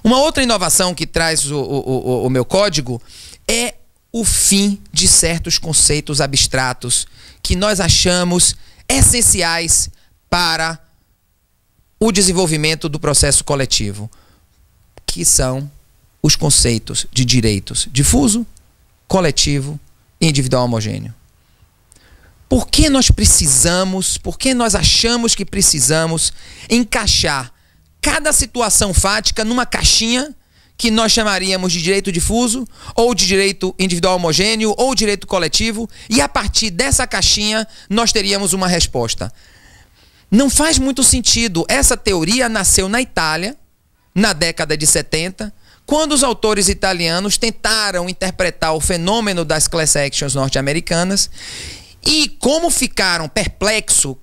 Uma outra inovação que traz o meu código é o fim de certos conceitos abstratos que nós achamos essenciais para o desenvolvimento do processo coletivo, que são os conceitos de direitos difuso, coletivo e individual homogêneo. Por que nós achamos que precisamos encaixar cada situação fática numa caixinha que nós chamaríamos de direito difuso, ou de direito individual homogêneo, ou direito coletivo, e a partir dessa caixinha nós teríamos uma resposta? Não faz muito sentido. Essa teoria nasceu na Itália, na década de 70, quando os autores italianos tentaram interpretar o fenômeno das class actions norte-americanas, e como ficaram perplexos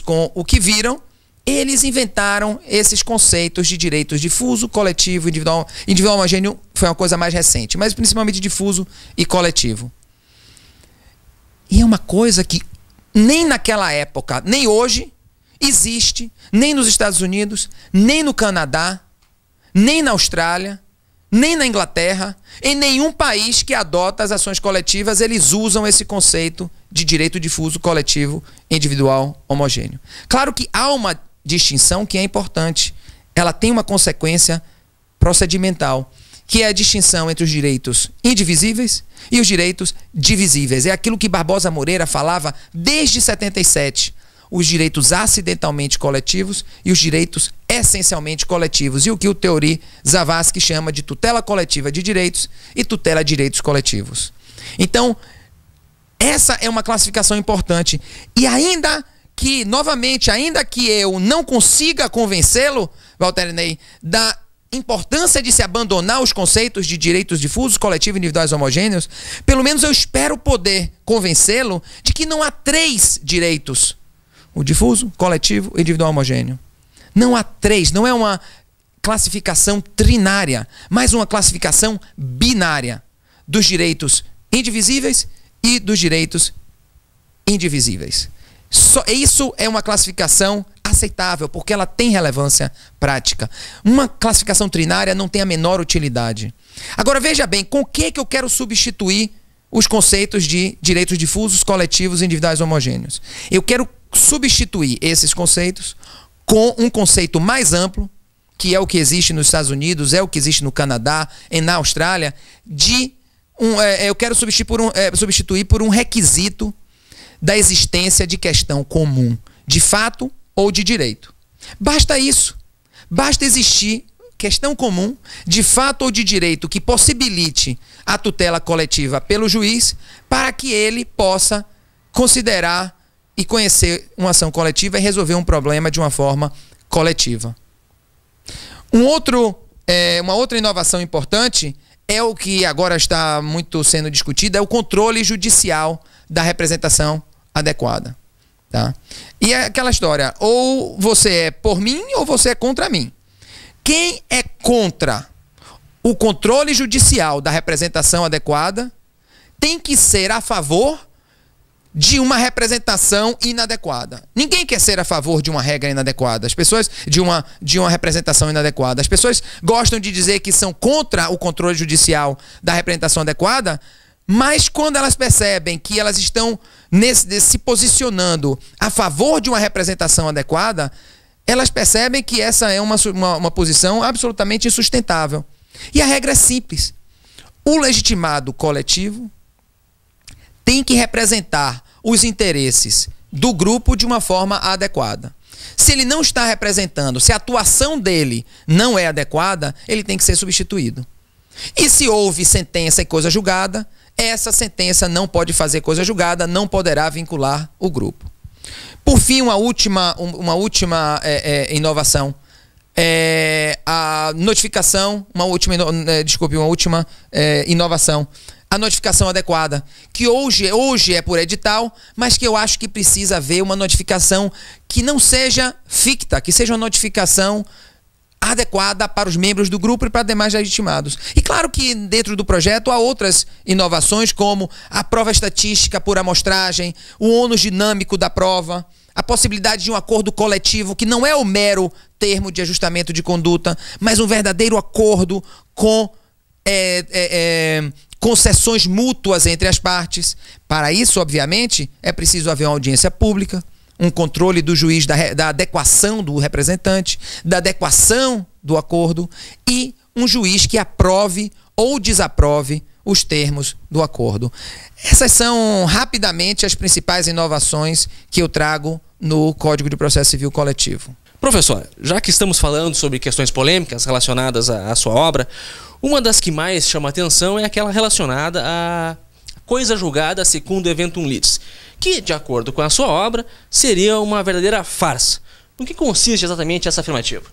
com o que viram, eles inventaram esses conceitos de direitos difuso, coletivo, individual homogêneo foi uma coisa mais recente, mas principalmente difuso e coletivo. E é uma coisa que nem naquela época, nem hoje, existe, nem nos Estados Unidos, nem no Canadá, nem na Austrália, nem na Inglaterra, em nenhum país que adota as ações coletivas, eles usam esse conceito de direito difuso, coletivo, individual, homogêneo. Claro que há uma distinção que é importante. Ela tem uma consequência procedimental, que é a distinção entre os direitos indivisíveis e os direitos divisíveis. É aquilo que Barbosa Moreira falava desde 77. Os direitos acidentalmente coletivos e os direitos essencialmente coletivos. E o que o Teori Zavascki chama de tutela coletiva de direitos e tutela de direitos coletivos. Então, essa é uma classificação importante. E ainda que, novamente, ainda que eu não consiga convencê-lo, Walter Ney, da importância de se abandonar os conceitos de direitos difusos, coletivos, individuais homogêneos, pelo menos eu espero poder convencê-lo de que não há 3 direitos: o difuso, coletivo e individual homogêneo. Não há 3, não é uma classificação trinária, mas uma classificação binária dos direitos indivisíveis e dos direitos indivisíveis. Isso é uma classificação aceitável, porque ela tem relevância prática. Uma classificação trinária não tem a menor utilidade. Agora veja bem, com o que eu quero substituir os conceitos de direitos difusos, coletivos e individuais homogêneos? Eu quero substituir esses conceitos com um conceito mais amplo, que é o que existe nos Estados Unidos, é o que existe no Canadá e na Austrália, eu quero substituir por um requisito da existência de questão comum, de fato ou de direito. Basta isso. Basta existir questão comum, de fato ou de direito, que possibilite a tutela coletiva pelo juiz para que ele possa considerar e conhecer uma ação coletiva e resolver um problema de uma forma coletiva. Uma outra inovação importante é o que agora está muito sendo discutido, é o controle judicial da representação adequada. Tá? E é aquela história, ou você é por mim ou você é contra mim. Quem é contra o controle judicial da representação adequada tem que ser a favor de uma representação inadequada. Ninguém quer ser a favor de uma regra inadequada. As pessoas de uma representação inadequada. As pessoas gostam de dizer que são contra o controle judicial da representação adequada, mas quando elas percebem que elas estão se posicionando a favor de uma representação adequada, elas percebem que essa é uma posição absolutamente insustentável. E a regra é simples. O legitimado coletivo tem que representar os interesses do grupo de uma forma adequada. Se ele não está representando, se a atuação dele não é adequada, ele tem que ser substituído. E se houve sentença e coisa julgada, essa sentença não pode fazer coisa julgada, não poderá vincular o grupo. Por fim, uma última inovação. A notificação, uma última inovação. A notificação adequada, que hoje é por edital, mas que eu acho que precisa haver uma notificação que não seja ficta, que seja uma notificação adequada para os membros do grupo e para demais legitimados. E claro que dentro do projeto há outras inovações, como a prova estatística por amostragem, o ônus dinâmico da prova, a possibilidade de um acordo coletivo que não é o mero termo de ajustamento de conduta, mas um verdadeiro acordo com concessões mútuas entre as partes. Para isso, obviamente, é preciso haver uma audiência pública, um controle do juiz da adequação do representante, da adequação do acordo e um juiz que aprove ou desaprove os termos do acordo. Essas são, rapidamente, as principais inovações que eu trago no Código de Processo Civil Coletivo. Professor, já que estamos falando sobre questões polêmicas relacionadas à sua obra, uma das que mais chama atenção é aquela relacionada à coisa julgada segundo eventum litis, que, de acordo com a sua obra, seria uma verdadeira farsa. No que consiste exatamente essa afirmativa?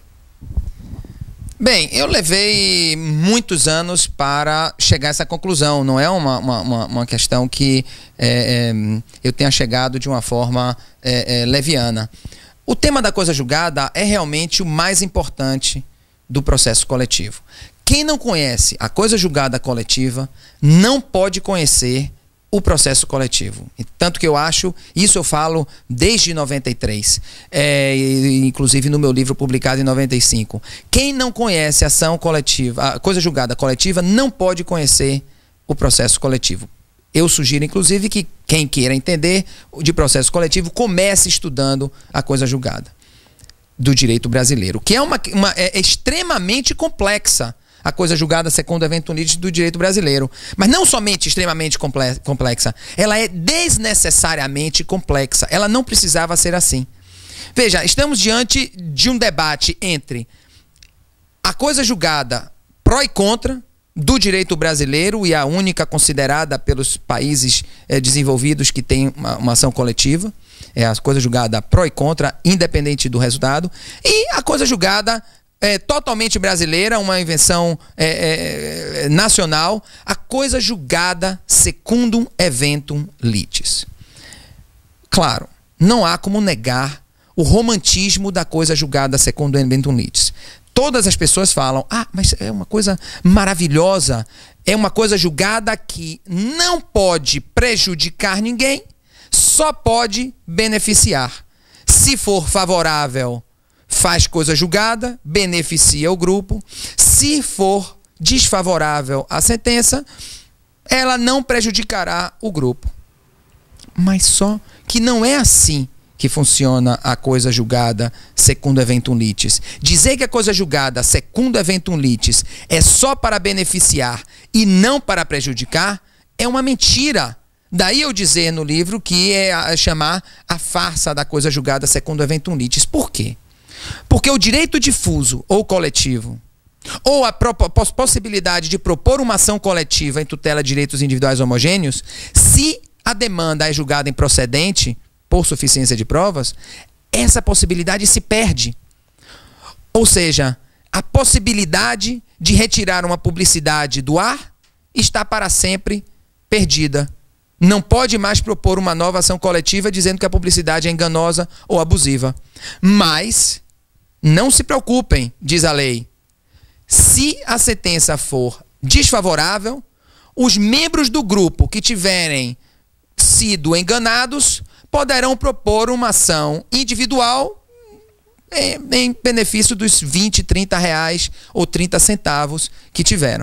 Bem, eu levei muitos anos para chegar a essa conclusão. Não é uma questão que eu tenha chegado de uma forma leviana. O tema da coisa julgada é realmente o mais importante do processo coletivo. Quem não conhece a coisa julgada coletiva não pode conhecer o processo coletivo. Tanto que eu acho, isso eu falo desde 93, inclusive no meu livro publicado em 95. Quem não conhece a ação coletiva, a coisa julgada coletiva, não pode conhecer o processo coletivo. Eu sugiro, inclusive, que quem queira entender de processo coletivo comece estudando a coisa julgada do direito brasileiro, que é extremamente complexa. A coisa julgada segundo eventum litis do direito brasileiro. Mas não somente extremamente complexa, ela é desnecessariamente complexa. Ela não precisava ser assim. Veja, estamos diante de um debate entre a coisa julgada pró e contra do direito brasileiro, e a única considerada pelos países desenvolvidos que tem uma ação coletiva, é a coisa julgada pró e contra, independente do resultado, e a coisa julgada totalmente brasileira, uma invenção nacional, a coisa julgada secundum eventum litis. Claro, não há como negar o romantismo da coisa julgada secundum eventum litis. Todas as pessoas falam, mas é uma coisa maravilhosa, é uma coisa julgada que não pode prejudicar ninguém, só pode beneficiar. Se for favorável, faz coisa julgada, beneficia o grupo. Se for desfavorável à sentença, ela não prejudicará o grupo. Mas só que não é assim que funciona a coisa julgada secundum eventum litis. Dizer que a coisa julgada secundum eventum litis é só para beneficiar e não para prejudicar é uma mentira. Daí eu dizer no livro que chamar a farsa da coisa julgada secundum eventum litis. Por quê? Porque o direito difuso ou coletivo, ou a possibilidade de propor uma ação coletiva em tutela de direitos individuais homogêneos, se a demanda é julgada improcedente por suficiência de provas, essa possibilidade se perde. Ou seja, a possibilidade de retirar uma publicidade do ar está para sempre perdida. Não pode mais propor uma nova ação coletiva dizendo que a publicidade é enganosa ou abusiva. Mas não se preocupem, diz a lei. Se a sentença for desfavorável, os membros do grupo que tiverem sido enganados poderão propor uma ação individual em benefício dos 20, 30 reais ou 30 centavos que tiveram.